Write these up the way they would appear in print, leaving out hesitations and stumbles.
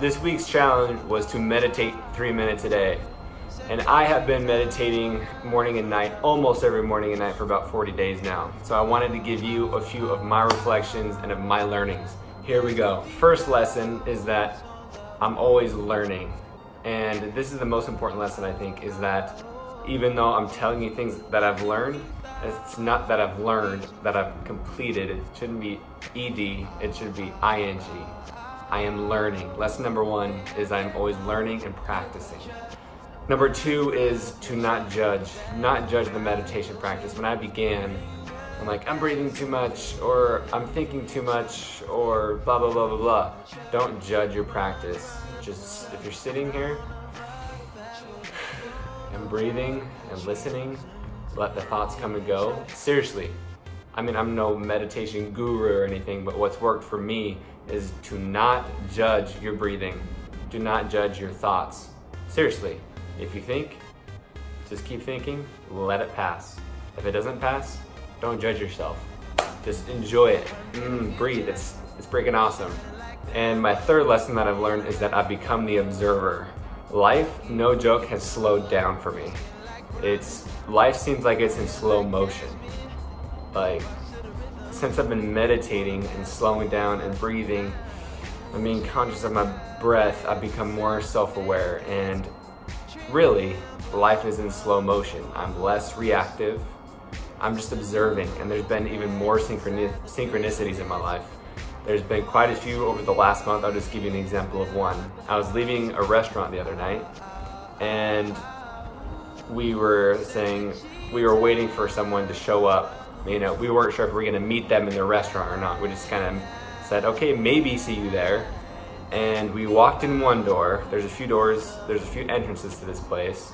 this week's challenge was to meditate 3 minutes a day. And I have been meditating morning and night, almost every morning and night for about 40 days now. So I wanted to give you a few of my reflections and of my learnings. Here we go. First lesson is that I'm always learning. And this is the most important lesson, I think, is that even though I'm telling you things that I've learned, it's not that I've learned, that I've completed. It shouldn't be ED, it should be ING. I am learning. Lesson number one is I'm always learning and practicing. Number two is to not judge the meditation practice. When I began, I'm like, I'm breathing too much, or I'm thinking too much, or blah, blah, blah, blah, blah. Don't judge your practice. Just, if you're sitting here and breathing and listening, let the thoughts come and go. Seriously, I mean, I'm no meditation guru or anything, but what's worked for me is to not judge your breathing. Do not judge your thoughts. Seriously, if you think, just keep thinking, let it pass. If it doesn't pass, don't judge yourself. Just enjoy it. Breathe, it's freaking awesome. And my third lesson that I've learned is that I've become the observer. Life, no joke, has slowed down for me. Life seems like it's in slow motion. Like, since I've been meditating and slowing down and breathing and being conscious of my breath, I've become more self-aware, and really, life is in slow motion. I'm less reactive. I'm just observing, and there's been even more synchronicities in my life. There's been quite a few over the last month. I'll just give you an example of one. I was leaving a restaurant the other night, and we were waiting for someone to show up. You know, we weren't sure if we were gonna meet them in the restaurant or not. We just kind of said, okay, maybe see you there. And we walked in one door. There's a few doors, there's a few entrances to this place.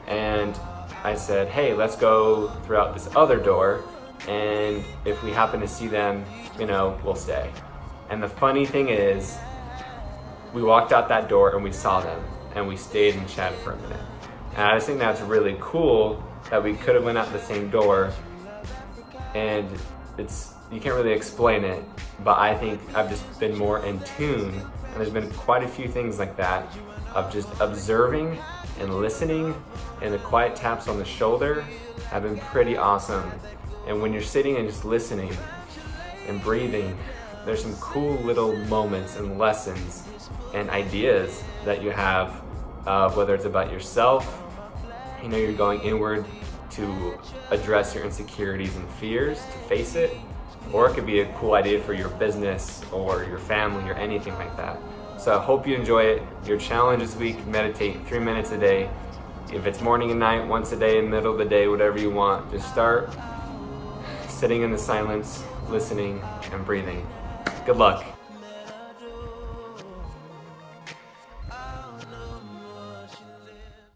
And I said, hey, let's go throughout this other door. And if we happen to see them, you know, we'll stay. And the funny thing is, we walked out that door and we saw them, and we stayed and chatted for a minute. And I just think that's really cool that we could have went out the same door, and you can't really explain it, but I think I've just been more in tune, and there's been quite a few things like that of just observing and listening, and the quiet taps on the shoulder have been pretty awesome. And when you're sitting and just listening and breathing, there's some cool little moments and lessons and ideas that you have, whether it's about yourself, you know, you're going inward to address your insecurities and fears, to face it, or it could be a cool idea for your business or your family or anything like that. So I hope you enjoy it. Your challenge this week, meditate 3 minutes a day. If it's morning and night, once a day, middle of the day, whatever you want, just start sitting in the silence, listening and breathing. Good luck.